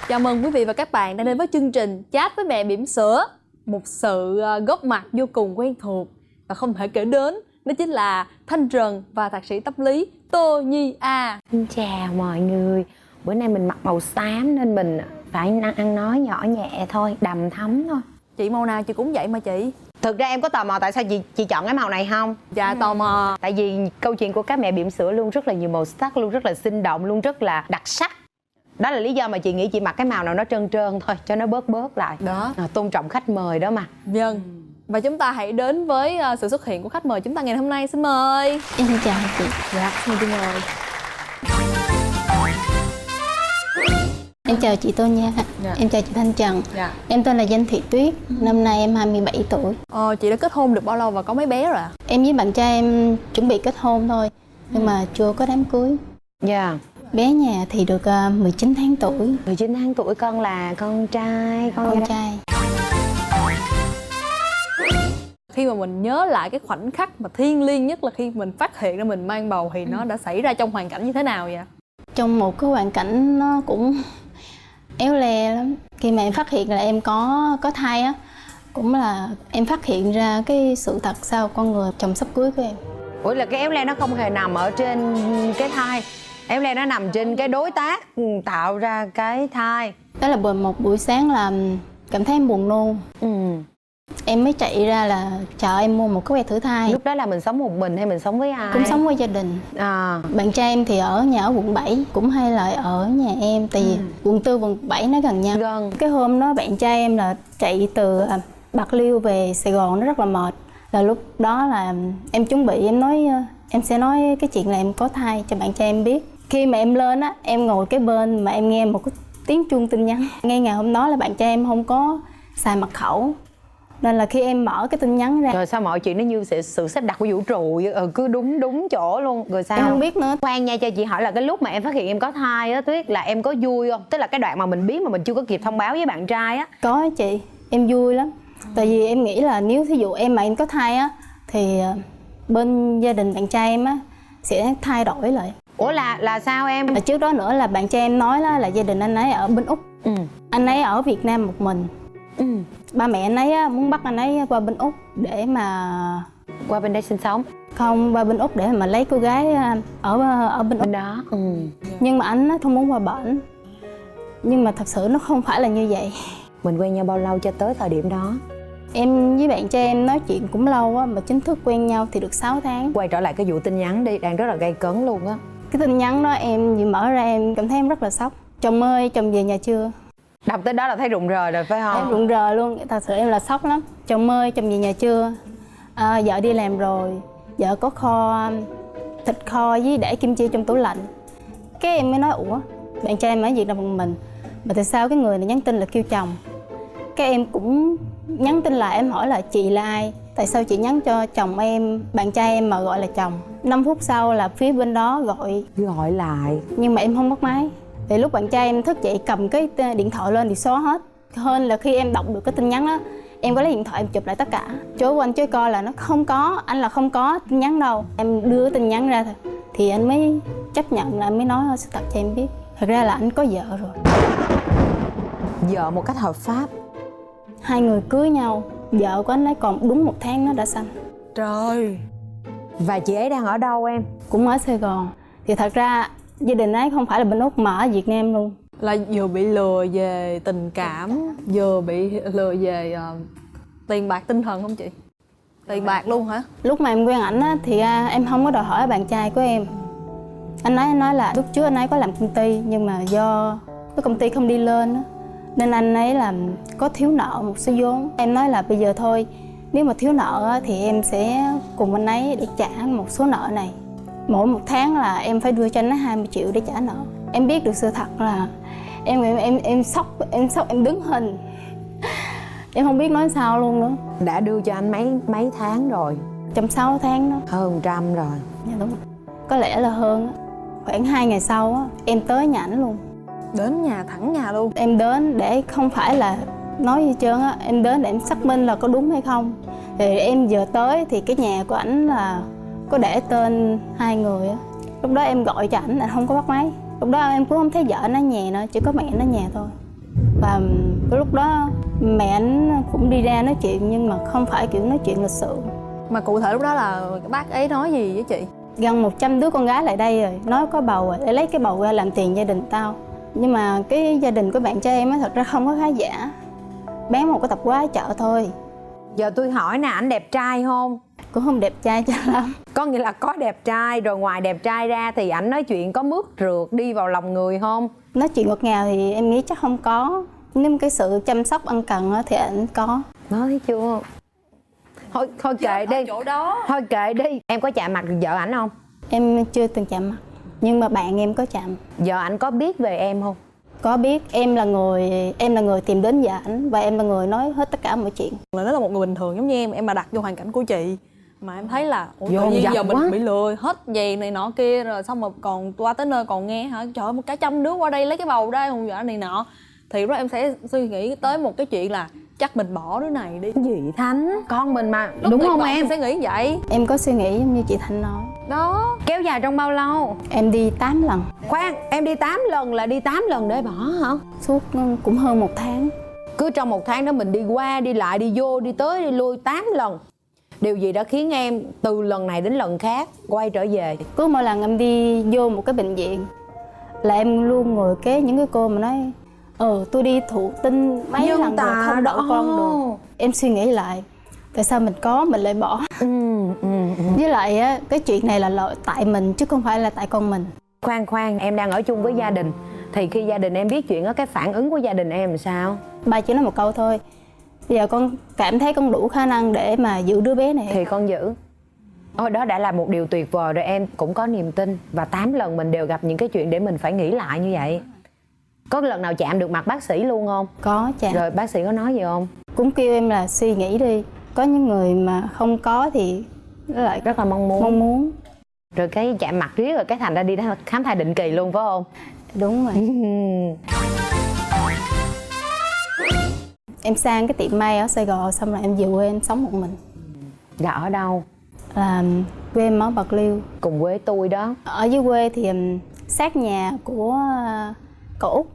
Chào mừng quý vị và các bạn đã đến với chương trình Chat với mẹ bỉm sữa. Một sự góp mặt vô cùng quen thuộc và không thể kể đến, đó chính là Thanh Trần và thạc sĩ tâm lý Tô Nhi A. Xin chào mọi người. Bữa nay mình mặc màu xám nên mình phải ăn nói nhỏ nhẹ thôi, đầm thấm thôi. Chị màu nào chị cũng vậy mà chị. Thực ra em có tò mò tại sao chị chọn cái màu này không? Dạ tò mò. Tại vì câu chuyện của các mẹ bỉm sữa luôn rất là nhiều màu sắc, luôn rất là sinh động, luôn rất là đặc sắc. Đó là lý do mà chị nghĩ chị mặc cái màu nào nó trơn trơn thôi cho nó bớt lại. Đó. Tôn trọng khách mời đó mà. Vâng. Và chúng ta hãy đến với sự xuất hiện của khách mời chúng ta ngày hôm nay. Xin mời. Em chào chị. Dạ, xin chị mời. Em chào chị Tô Nha. Dạ. Em chào chị Thanh Trần. Dạ. Em tên là Danh Thị Tuyết. Năm nay em 27 tuổi. Chị đã kết hôn được bao lâu và có mấy bé rồi ạ? Em với bạn trai em chuẩn bị kết hôn thôi, nhưng mà chưa có đám cưới. Dạ. Bé nhà thì được 19 tháng tuổi. 19 tháng tuổi, con là con trai, Con trai. Khi mà mình nhớ lại cái khoảnh khắc mà thiêng liêng nhất là khi mình phát hiện ra mình mang bầu thì nó đã xảy ra trong hoàn cảnh như thế nào vậy? Trong một cái hoàn cảnh nó cũng éo le lắm. Khi mà em phát hiện là em có thai á, cũng là em phát hiện ra cái sự thật sau con người chồng sắp cưới của em. Ủa là cái éo le nó không hề nằm ở trên cái thai, éo le nó nằm trên cái đối tác tạo ra cái thai. Đó là một buổi sáng là cảm thấy em buồn nôn. Em mới chạy ra là chợ em mua một cái que thử thai. Lúc đó là mình sống một mình hay mình sống với ai? Cũng sống với gia đình. Bạn trai em thì ở nhà ở quận 7, cũng hay lại ở nhà em. Tại vì quận 4, quận 7 nó gần nhau. Gần. Cái hôm đó bạn trai em là chạy từ Bạc Liêu về Sài Gòn, nó rất là mệt. Là lúc đó là em chuẩn bị, em sẽ nói cái chuyện là em có thai cho bạn trai em biết. Khi mà em lên á, em ngồi cái bên mà em nghe một cái tiếng chuông tin nhắn. Ngay ngày hôm đó là bạn trai em không có xài mật khẩu, nên là khi em mở cái tin nhắn ra, rồi sao mọi chuyện nó như sự sắp đặt của vũ trụ vậy? Cứ đúng chỗ luôn. Rồi sao? Em không biết nữa. Khoan nha, cho chị hỏi là cái lúc mà em phát hiện em có thai á Tuyết, là em có vui không? Tức là cái đoạn mà mình biết mà mình chưa có kịp thông báo với bạn trai á. Có chị, em vui lắm. Tại vì em nghĩ là nếu thí dụ em có thai á thì bên gia đình bạn trai em á sẽ thay đổi lại. Ủa là sao em? Và trước đó nữa là bạn trai em nói là gia đình anh ấy ở bên Úc. Anh ấy ở Việt Nam một mình. Ba mẹ anh ấy á, muốn bắt anh ấy qua bên Úc để mà qua bên đây sinh sống. Không, qua bên Úc để mà lấy cô gái ở bên Úc đó. Nhưng mà anh không muốn qua bển. Nhưng mà thật sự nó không phải là như vậy. Mình quen nhau bao lâu cho tới thời điểm đó? Em với bạn trai em nói chuyện cũng lâu á, mà chính thức quen nhau thì được 6 tháng. Quay trở lại cái vụ tin nhắn đi, đang rất là gay cấn luôn á. Cái tin nhắn đó em vừa mở ra em cảm thấy em rất là sốc. Chồng ơi, chồng về nhà chưa? Đọc tới đó là thấy rụng rời rồi phải không? Em rụng rời luôn, thật sự em là sốc lắm. Chồng ơi, chồng về nhà chưa? Vợ đi làm rồi, vợ có kho thịt kho với để kim chi trong tủ lạnh. Cái em mới nói ủa, bạn trai em ở Việt Nam một mình, mà tại sao cái người này nhắn tin là kêu chồng? Cái em cũng nhắn tin lại, em hỏi là chị là ai? Tại sao chị nhắn cho chồng em, bạn trai em mà gọi là chồng? 5 phút sau là phía bên đó gọi lại. Nhưng mà em không bắt máy. Thì lúc bạn trai em thức dậy cầm cái điện thoại lên thì xóa hết. Hơn là khi em đọc được cái tin nhắn đó, em có lấy điện thoại em chụp lại tất cả. Chối của anh chối coi là nó không có, anh là không có tin nhắn đâu. Em đưa tin nhắn ra thôi thì anh mới chấp nhận, là anh mới nói sự thật cho em biết. Thật ra là anh có vợ rồi. Vợ một cách hợp pháp. 2 người cưới nhau, vợ của anh ấy còn đúng 1 tháng nó đã sanh. Trời. Và chị ấy đang ở đâu em? Cũng ở Sài Gòn. Thì thật ra gia đình ấy không phải là bên Úc mà ở Việt Nam luôn. Là vừa bị lừa về tình cảm, vừa bị lừa về tiền bạc tinh thần không chị? Tiền bạc luôn hả? Lúc mà em quen ảnh á, thì em không có đòi hỏi bạn trai của em. Anh nói là lúc trước anh ấy có làm công ty, nhưng mà do cái công ty không đi lên á, nên anh ấy là có thiếu nợ một số vốn. Em nói là bây giờ thôi, nếu mà thiếu nợ á, thì em sẽ cùng anh ấy để trả một số nợ này. Mỗi 1 tháng là em phải đưa cho anh ấy 20 triệu để trả nợ. Em biết được sự thật là em sốc, em đứng hình. Em không biết nói sao luôn nữa. Đã đưa cho anh mấy tháng rồi? Trong 6 tháng đó. Hơn 100 rồi. Dạ đúng rồi. Có lẽ là hơn. Khoảng 2 ngày sau á, em tới nhà ảnh luôn. Đến nhà, thẳng nhà luôn? Em đến để không phải là nói gì trơn á, em đến để em xác minh là có đúng hay không. Thì em vừa tới thì cái nhà của ảnh là có để tên 2 người á. Lúc đó em gọi cho ảnh, anh không có bắt máy. Lúc đó em cũng không thấy vợ nó ở nhà nữa, chỉ có mẹ nó ở nhà thôi. Và cái lúc đó mẹ anh cũng đi ra nói chuyện, nhưng mà không phải kiểu nói chuyện lịch sự. Mà cụ thể lúc đó là bác ấy nói gì với chị? Gần 100 đứa con gái lại đây rồi, nói có bầu rồi, để lấy cái bầu ra làm tiền gia đình tao. Nhưng mà cái gia đình của bạn trai em á thật ra không có khá giả, bán một cái tạp hóa ở chợ thôi. Giờ tôi hỏi nè, ảnh đẹp trai không? Cũng không đẹp trai cho lắm. Có nghĩa là có đẹp trai, rồi ngoài đẹp trai ra thì ảnh nói chuyện có mướt rượt đi vào lòng người không? Nói chuyện ngọt ngào thì em nghĩ chắc không có, nhưng cái sự chăm sóc ân cần thì ảnh có. Nói thấy chưa? Thôi kệ đi. Chỗ đó. Thôi kệ đi. Em có chạm mặt được vợ ảnh không? Em chưa từng chạm mặt, nhưng mà bạn em có chạm. Vợ ảnh có biết về em không? Có biết. Em là người tìm đến vợ ảnh, và em là người nói hết tất cả mọi chuyện. Là nó là một người bình thường giống như em mà đặt vô hoàn cảnh của chị, mà em thấy là ủa, tự Dồn nhiên dập giờ mình quá. bị lừa hết giày này nọ kia, rồi xong mà còn qua tới nơi còn nghe hả, trời ơi, một cả trăm đứa qua đây lấy cái bầu đây hùng dọa này nọ, thì lúc đó em sẽ suy nghĩ tới một cái chuyện là chắc mình bỏ đứa này đi. Gì Thánh, con mình mà. Lúc Đúng tuyệt không vọng em? sẽ nghĩ vậy Em có suy nghĩ giống như chị Thanh nói. đó. Kéo dài trong bao lâu? Em đi 8 lần. Khoan, em đi 8 lần là đi 8 lần để bỏ hả? Suốt cũng hơn 1 tháng. Cứ trong 1 tháng đó mình đi qua đi lại, đi vô đi tới đi lui 8 lần. Điều gì đã khiến em từ lần này đến lần khác quay trở về? Cứ mỗi lần em đi vô một cái bệnh viện là em luôn ngồi kế những cái cô mà nói tôi đi thụ tinh mấy lần rồi không đậu con được. Em suy nghĩ lại, tại sao mình lại bỏ. Với lại á, cái chuyện này là tại mình chứ không phải là tại con mình. Khoan, em đang ở chung với gia đình, thì khi gia đình em biết chuyện đó, cái phản ứng của gia đình em làm sao? Ba chỉ nói một câu thôi: bây giờ con cảm thấy con đủ khả năng để mà giữ đứa bé này. Thì con giữ. Đó đã là một điều tuyệt vời rồi, em cũng có niềm tin. Và 8 lần mình đều gặp những cái chuyện để mình phải nghĩ lại như vậy. Có lần nào chạm được mặt bác sĩ luôn không? Có chạm. Rồi bác sĩ có nói gì không? Cũng kêu em là suy nghĩ đi. Có những người mà không có thì nó lại Rất là mong muốn. Rồi cái chạm mặt riết rồi cái thành ra đi khám thai định kỳ luôn phải không? Đúng rồi. Em sang cái tiệm may ở Sài Gòn, xong rồi em về quê em sống một mình. Là ở đâu? Là quê em ở Bạc Liêu. Cùng quê tôi đó. Ở dưới quê thì sát nhà của cậu Út.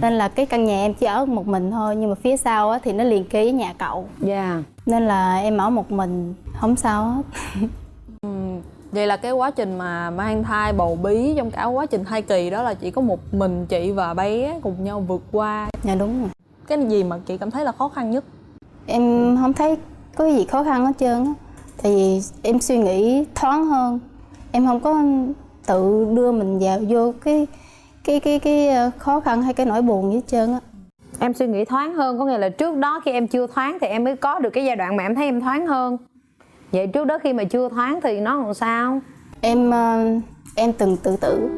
Nên là cái căn nhà em chỉ ở một mình thôi, nhưng mà phía sau á, thì nó liền kề với nhà cậu. Dạ. Nên là em ở một mình, không sao hết. Vậy là cái quá trình mà mang thai bầu bí, trong cả quá trình thai kỳ đó là chỉ có một mình chị và bé cùng nhau vượt qua. Dạ đúng rồi. Cái gì mà chị cảm thấy là khó khăn nhất? Em không thấy có gì khó khăn hết trơn á. Tại vì em suy nghĩ thoáng hơn. Em không có tự đưa mình vào vô cái khó khăn hay cái nỗi buồn gì hết trơn á. Em suy nghĩ thoáng hơn, có nghĩa là trước đó khi em chưa thoáng thì em mới có được cái giai đoạn mà em thấy em thoáng hơn. Vậy trước đó khi mà chưa thoáng thì nó làm sao? Em từng tự tử.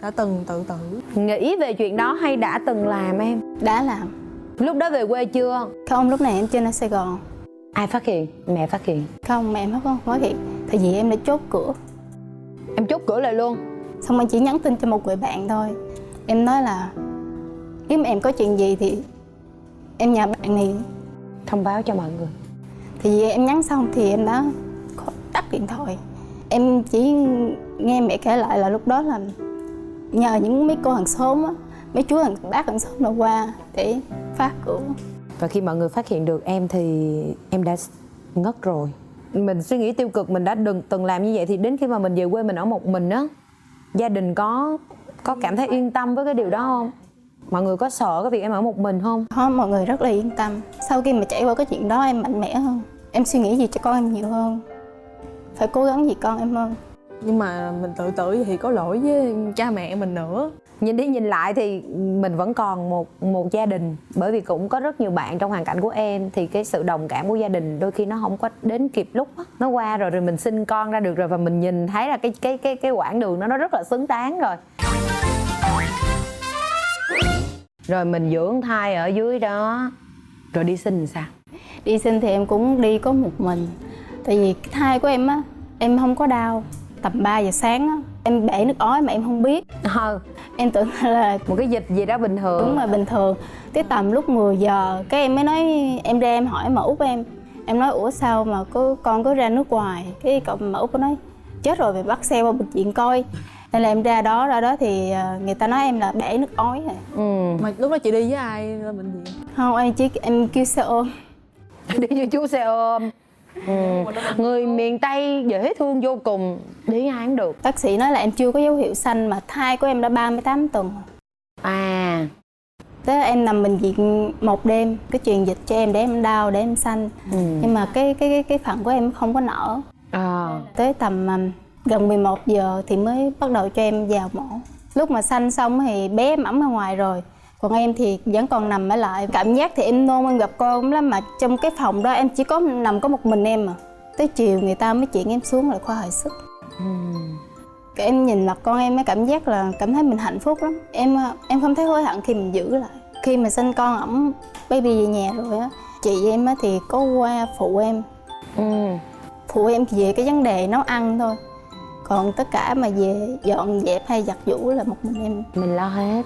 Đã từng tự tử. Nghĩ về chuyện đó hay đã từng làm em? Đã làm. Lúc đó về quê chưa? Không, lúc này em trên ở Sài Gòn. Ai phát hiện? Mẹ phát hiện? Không, mẹ em không phát hiện. Tại vì em đã chốt cửa. Em chốt cửa lại luôn? Xong em chỉ nhắn tin cho một người bạn thôi. Em nói là nếu mà em có chuyện gì thì em nhờ bạn này thông báo cho mọi người. Thì vì em nhắn xong thì em đã tắt điện thoại. Em chỉ nghe mẹ kể lại là lúc đó là nhờ những mấy cô hàng xóm á, mấy chú hàng bác hàng xóm nào qua để phá cửa. Và khi mọi người phát hiện được em thì em đã ngất rồi. Mình suy nghĩ tiêu cực, mình đã từng làm như vậy, thì đến khi mà mình về quê mình ở một mình á, gia đình có cảm thấy yên tâm với cái điều đó không? Mọi người có sợ cái việc em ở một mình không? Không, mọi người rất là yên tâm. Sau khi mà trải qua cái chuyện đó em mạnh mẽ hơn. Em suy nghĩ gì cho con em nhiều hơn. Phải cố gắng vì con em hơn. Nhưng mà mình tự tử thì có lỗi với cha mẹ mình nữa. Nhìn đi nhìn lại thì mình vẫn còn một gia đình. Bởi vì cũng có rất nhiều bạn trong hoàn cảnh của em, thì cái sự đồng cảm của gia đình đôi khi nó không có đến kịp lúc á. Nó qua rồi mình sinh con ra được rồi, và mình nhìn thấy là cái quãng đường nó rất là xứng đáng rồi. Rồi mình dưỡng thai ở dưới đó, rồi đi sinh làm sao? Đi sinh thì em cũng đi có một mình. Tại vì cái thai của em á, em không có đau. Tầm 3 giờ sáng á, em bể nước ói mà em không biết. Em tưởng là một cái dịch gì đó bình thường. Đúng rồi, bình thường. Tới tầm lúc 10 giờ cái em mới nói, em ra em hỏi mà Út em nói ủa sao mà con cứ ra nước ngoài. Cái cậu mà Út có nói chết rồi, phải bắt xe qua bệnh viện coi. Nên là em ra đó thì người ta nói em là bể nước ối rồi. Mà lúc đó chị đi với ai lên bệnh viện? Không, em kêu xe ôm. Đi với chú xe ôm. Người miền Tây dễ thương vô cùng, đi ai cũng được. Bác sĩ nói là em chưa có dấu hiệu sanh mà thai của em đã 38 tuần. À. Thế em nằm bệnh viện một đêm, cái truyền dịch cho em để em đau, để em sanh. Nhưng mà cái phận của em không có nở. Tới tầm gần 11 giờ thì mới bắt đầu cho em vào mổ. Lúc mà sanh xong thì bé em ẵm ra ngoài rồi, còn em thì vẫn còn nằm ở lại. Cảm giác thì em nôn, em gặp con lắm, mà trong cái phòng đó em chỉ có nằm có một mình em mà. Tới chiều người ta mới chuyển em xuống lại khoa hồi sức. Cái em nhìn mặt con em mới cảm giác là cảm thấy mình hạnh phúc lắm. Em không thấy hối hận khi mình giữ lại. Khi mà sinh con ẵm baby về nhà rồi á, chị em á thì có qua phụ em. Phụ em về cái vấn đề nấu ăn thôi. Còn tất cả mà về dọn dẹp hay giặt giũ là một mình em. Mình lo hết.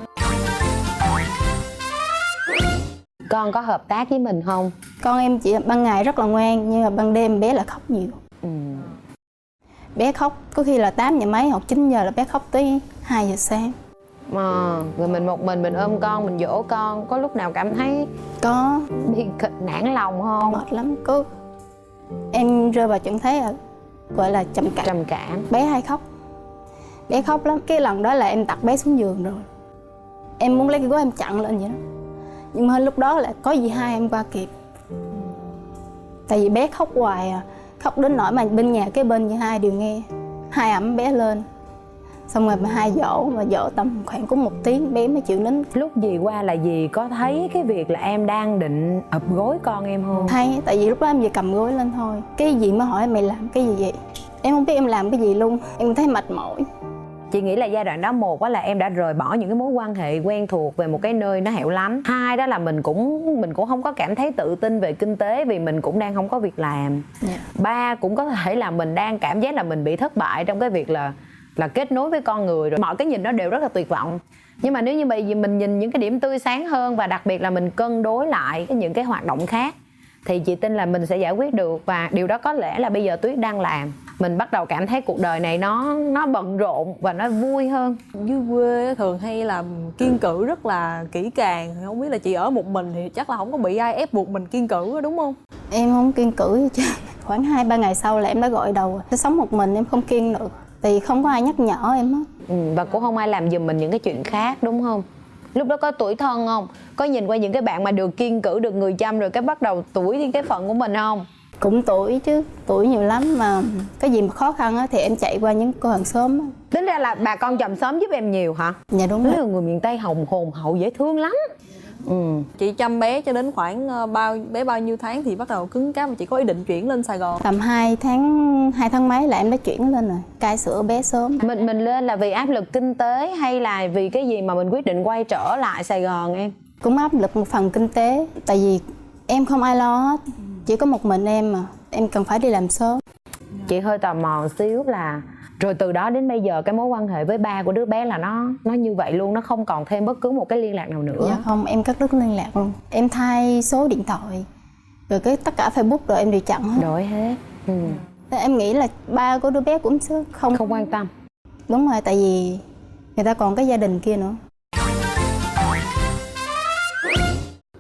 Con có hợp tác với mình không? Con em chỉ ban ngày rất là ngoan, nhưng mà ban đêm bé là khóc nhiều. Bé khóc có khi là 8 giờ mấy hoặc 9 giờ là bé khóc tới 2 giờ sáng. Rồi mình một mình ôm con, mình dỗ con. Có lúc nào cảm thấy Có bị nản lòng không? mệt lắm. Có em rơi vào trạng thái gọi là trầm cảm. Trầm cảm. Bé hay khóc. Bé khóc lắm. Cái lần đó là em đặt bé xuống giường rồi. Em muốn lấy cái gối em chặn lên vậy đó. Nhưng mà lúc đó là có dì hai em qua kịp. Tại vì bé khóc hoài à. Khóc đến nỗi mà bên nhà cái bên dì hai đều nghe. Hai ẵm bé lên. Xong rồi mà hai dỗ, mà dỗ tầm khoảng có 1 tiếng bé mới chịu nín. Lúc dì qua là dì có thấy cái việc là em đang định ập gối con em không? Thấy, tại vì lúc đó em chỉ cầm gối lên thôi. Cái gì mới hỏi mày làm cái gì vậy? Em không biết em làm cái gì luôn. Em thấy mệt mỏi. Chị nghĩ là giai đoạn đó, một là em đã rời bỏ những cái mối quan hệ quen thuộc về một cái nơi nó hẻo lánh. Hai đó là mình cũng không có cảm thấy tự tin về kinh tế vì mình cũng đang không có việc làm. Ba cũng có thể là mình đang cảm giác là mình bị thất bại trong cái việc là kết nối với con người rồi. Mọi cái nhìn nó đều rất là tuyệt vọng. Nhưng mà nếu như bây giờ mình nhìn những cái điểm tươi sáng hơn và đặc biệt là mình cân đối lại những cái hoạt động khác thì chị tin là mình sẽ giải quyết được. Và điều đó có lẽ là bây giờ Tuyết đang làm. Mình bắt đầu cảm thấy cuộc đời này nó bận rộn và nó vui hơn. Dưới quê thường hay làm kiêng cữ rất là kỹ càng. Không biết là chị ở một mình thì chắc là không có bị ai ép buộc mình kiêng cữ đúng không? Em không kiêng cữ gì chứ. Khoảng 2-3 ngày sau là em đã gọi đầu. Tôi sống một mình em không kiêng được. Thì không có ai nhắc nhở em hết. Và cũng không ai làm giùm mình những cái chuyện khác đúng không? Lúc đó có tủi thân không? Có nhìn qua những cái bạn mà được kiêng cữ, được người chăm rồi cái bắt đầu tủi đi cái phận của mình không? Cũng tuổi chứ, tuổi nhiều lắm mà cái gì mà khó khăn á thì em chạy qua những cô hàng xóm á. Tính ra là bà con chòm xóm giúp em nhiều hả? Dạ đúng Đúng rồi. là người miền Tây hồn hậu dễ thương lắm. Chị chăm bé cho đến khoảng bao nhiêu tháng thì bắt đầu cứng cáp mà chị có ý định chuyển lên Sài Gòn? Tầm 2 tháng mấy là em đã chuyển lên rồi, cai sữa bé sớm. Mình lên là vì áp lực kinh tế hay là vì cái gì mà mình quyết định quay trở lại Sài Gòn em? Cũng áp lực một phần kinh tế, tại vì em không ai lo hết, chỉ có một mình em mà, em cần phải đi làm sớm. Chị hơi tò mò xíu là rồi từ đó đến bây giờ cái mối quan hệ với ba của đứa bé là nó như vậy luôn, nó không còn thêm bất cứ một cái liên lạc nào nữa? Dạ không, em cắt đứt liên lạc luôn. Em thay số điện thoại, rồi cái tất cả Facebook rồi em đều chặn hết. Đổi hết. Em nghĩ là ba của đứa bé cũng không quan tâm. Đúng rồi, tại vì người ta còn cái gia đình kia nữa.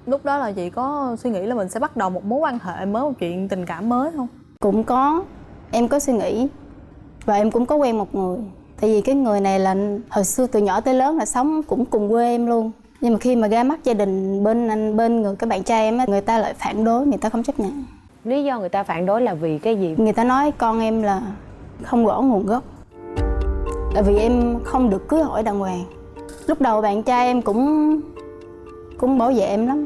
Lúc đó là chị có suy nghĩ là mình sẽ bắt đầu một mối quan hệ mới, một chuyện tình cảm mới không? Cũng có, em có suy nghĩ. Và em cũng có quen một người. Tại vì cái người này là hồi xưa từ nhỏ tới lớn là sống cũng cùng quê em luôn. Nhưng mà khi mà ra mắt gia đình bên người cái bạn trai em á, người ta lại phản đối, người ta không chấp nhận. Lý do người ta phản đối là vì cái gì? Người ta nói con em là không rõ nguồn gốc. Tại vì em không được cưới hỏi đàng hoàng. Lúc đầu bạn trai em cũng bảo vệ em lắm.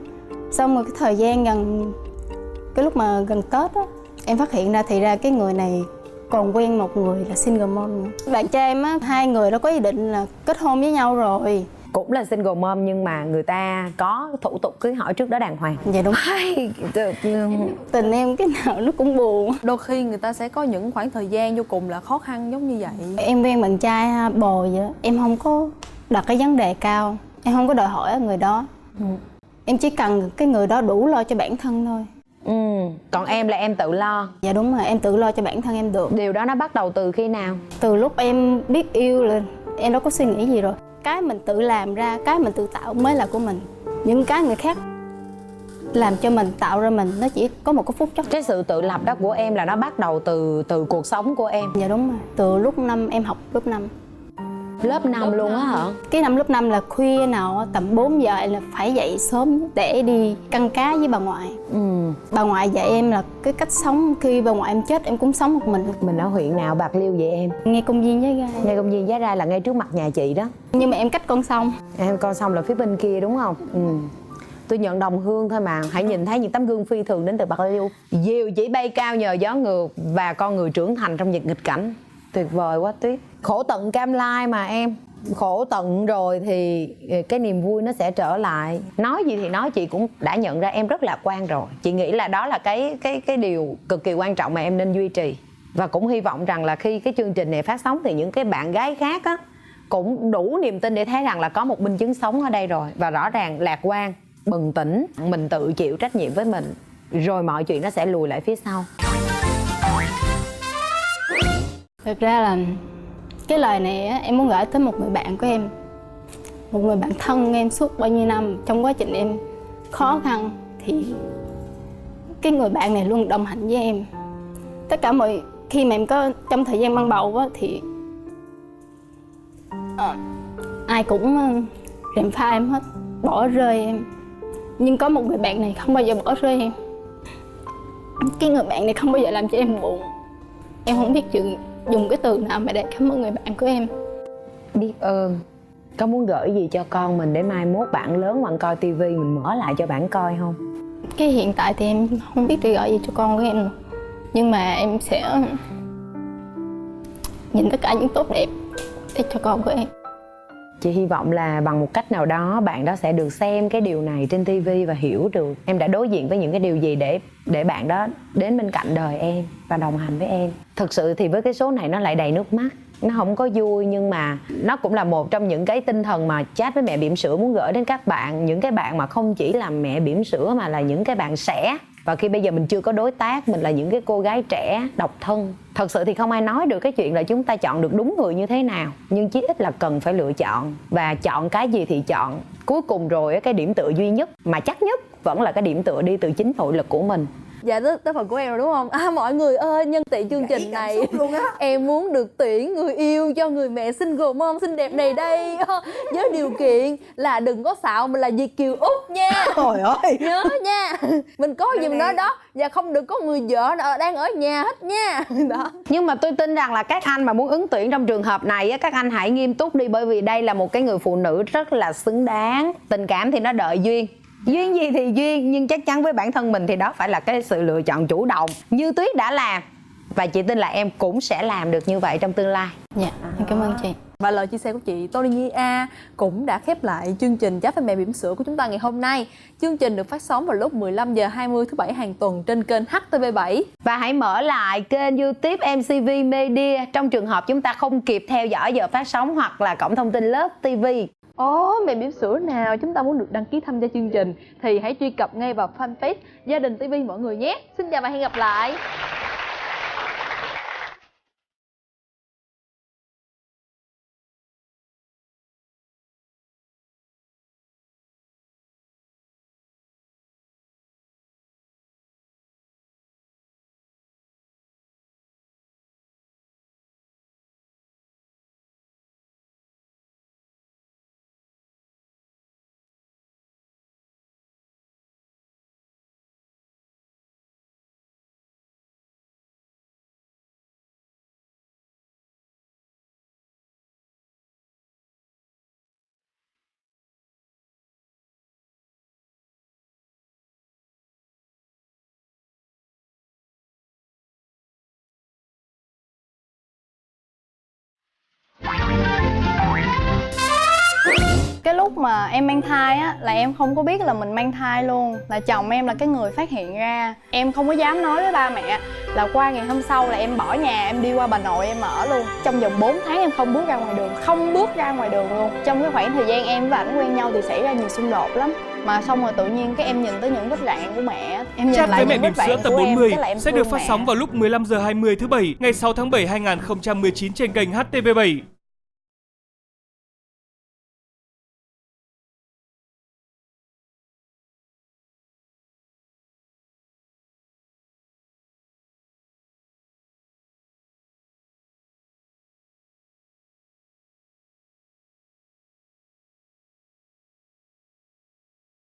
Xong rồi cái thời gian cái lúc mà gần Tết á, em phát hiện ra thì ra cái người này còn quen một người là single mom nữa. Bạn trai em á, hai người đã có ý định là kết hôn với nhau rồi. Cũng là single mom nhưng mà người ta có thủ tục cưới hỏi trước đó đàng hoàng. Dạ đúng. Tình em cái nào nó cũng buồn. Đôi khi người ta sẽ có những khoảng thời gian vô cùng là khó khăn giống như vậy. Em quen bạn trai bồ vậy, em không có đặt cái vấn đề cao, em không có đòi hỏi ở người đó. Em chỉ cần cái người đó đủ lo cho bản thân thôi. Còn em là em tự lo? Dạ đúng rồi, em tự lo cho bản thân em được. Điều đó nó bắt đầu từ khi nào? Từ lúc em biết yêu là em đâu có suy nghĩ gì rồi. Cái mình tự làm ra, cái mình tự tạo mới là của mình. Những cái người khác làm cho mình, tạo ra mình, nó chỉ có một cái phút chốc. Cái sự tự lập đó của em là nó bắt đầu từ cuộc sống của em. Dạ đúng rồi, từ lúc em học lớp 5. Lớp 5 luôn á hả? Cái năm lớp 5 là khuya nào tầm 4 giờ em là phải dậy sớm để đi căng cá với bà ngoại. Bà ngoại dạy em là cái cách sống, khi bà ngoại em chết em cũng sống một mình. Mình ở huyện nào Bạc Liêu vậy em? Ngay công viên Giá Rai. Ngay công viên Giá Rai là ngay trước mặt nhà chị đó. Nhưng mà em cách con sông. Em con sông là phía bên kia đúng không? Tôi nhận đồng hương thôi mà. Hãy nhìn thấy những tấm gương phi thường đến từ Bạc Liêu. Diều chỉ bay cao nhờ gió ngược và con người trưởng thành trong những nghịch cảnh. Tuyệt vời quá Tuyết. Khổ tận cam lai mà em. Khổ tận rồi thì cái niềm vui nó sẽ trở lại. Nói gì thì nói, chị cũng đã nhận ra em rất lạc quan rồi. Chị nghĩ là đó là cái điều cực kỳ quan trọng mà em nên duy trì. Và cũng hy vọng rằng là khi cái chương trình này phát sóng thì những cái bạn gái khác á cũng đủ niềm tin để thấy rằng là có một minh chứng sống ở đây rồi. Và rõ ràng lạc quan, bừng tỉnh, mình tự chịu trách nhiệm với mình, rồi mọi chuyện nó sẽ lùi lại phía sau. Thực ra là cái lời này á, em muốn gửi tới một người bạn của em, một người bạn thân em suốt bao nhiêu năm. Trong quá trình em khó khăn thì cái người bạn này luôn đồng hành với em. Tất cả khi mà em có trong thời gian ban đầu á, thì ai cũng rèm pha em hết, bỏ rơi em. Nhưng có một người bạn này không bao giờ bỏ rơi em. Cái người bạn này không bao giờ làm cho em buồn. Em không biết dùng cái từ nào mà để cảm ơn người bạn của em. Biết ơn. Có muốn gửi gì cho con mình để mai mốt bạn lớn bạn coi tivi mình mở lại cho bạn coi không? Cái hiện tại thì em không biết đi gửi gì cho con của em. Nhưng mà em sẽ nhìn tất cả những tốt đẹp để cho con của em. Chị hy vọng là bằng một cách nào đó bạn đó sẽ được xem cái điều này trên tivi và hiểu được em đã đối diện với những cái điều gì để bạn đó đến bên cạnh đời em và đồng hành với em. Thực sự thì với cái số này nó lại đầy nước mắt, nó không có vui, nhưng mà nó cũng là một trong những cái tinh thần mà Chat với Mẹ Bỉm Sữa muốn gửi đến các bạn, những cái bạn mà không chỉ là mẹ bỉm sữa mà là những cái bạn trẻ. Và khi bây giờ mình chưa có đối tác, mình là những cái cô gái trẻ độc thân. Thật sự thì không ai nói được cái chuyện là chúng ta chọn được đúng người như thế nào, nhưng chí ít là cần phải lựa chọn. Và chọn cái gì thì chọn, cuối cùng rồi cái điểm tựa duy nhất mà chắc nhất vẫn là cái điểm tựa đi từ chính nội lực của mình. Dạ tới phần của em rồi đúng không? Mọi người ơi, nhân tiện chương trình này em muốn được tuyển người yêu cho người mẹ single mom xinh đẹp này đây. Với điều kiện là đừng có xạo mình là Việt kiều Úc nha. Trời ơi, nhớ nha. Mình có gì mình nói đó. Và không được có người vợ đang ở nhà hết nha. Đó. Nhưng mà tôi tin rằng là các anh mà muốn ứng tuyển trong trường hợp này, các anh hãy nghiêm túc đi. Bởi vì đây là một cái người phụ nữ rất là xứng đáng. Tình cảm thì nó đợi duyên. Duyên gì thì duyên, nhưng chắc chắn với bản thân mình thì đó phải là cái sự lựa chọn chủ động như Tuyết đã làm. Và chị tin là em cũng sẽ làm được như vậy trong tương lai. Dạ, em cảm ơn chị. Và lời chia sẻ của chị Tony Nhi A cũng đã khép lại chương trình Chat với Mẹ Bỉm Sữa của chúng ta ngày hôm nay. Chương trình được phát sóng vào lúc 15h20 thứ Bảy hàng tuần trên kênh HTV7. Và hãy mở lại kênh YouTube MCV Media trong trường hợp chúng ta không kịp theo dõi giờ phát sóng, hoặc là cổng thông tin Love TV. Mẹ bỉm sữa nào chúng ta muốn được đăng ký tham gia chương trình thì hãy truy cập ngay vào fanpage Gia Đình TV mọi người nhé. Xin chào và hẹn gặp lại. Cái lúc mà em mang thai á là em không có biết là mình mang thai luôn, là chồng em là cái người phát hiện ra. Em không có dám nói với ba mẹ, là qua ngày hôm sau là em bỏ nhà em đi qua bà nội em ở luôn. Trong vòng 4 tháng em không bước ra ngoài đường, không bước ra ngoài đường luôn. Trong cái khoảng thời gian em và ảnh quen nhau thì xảy ra nhiều xung đột lắm. Mà xong rồi tự nhiên cái em nhìn tới những vết rạn của mẹ, em nhìn Chat lại với Mẹ những Bỉm vết Sữa rạn tập của em, 40 cái là em sẽ được thương phát mẹ. sóng vào lúc 15h20 thứ Bảy ngày 6 tháng 7 2019 trên kênh HTV7.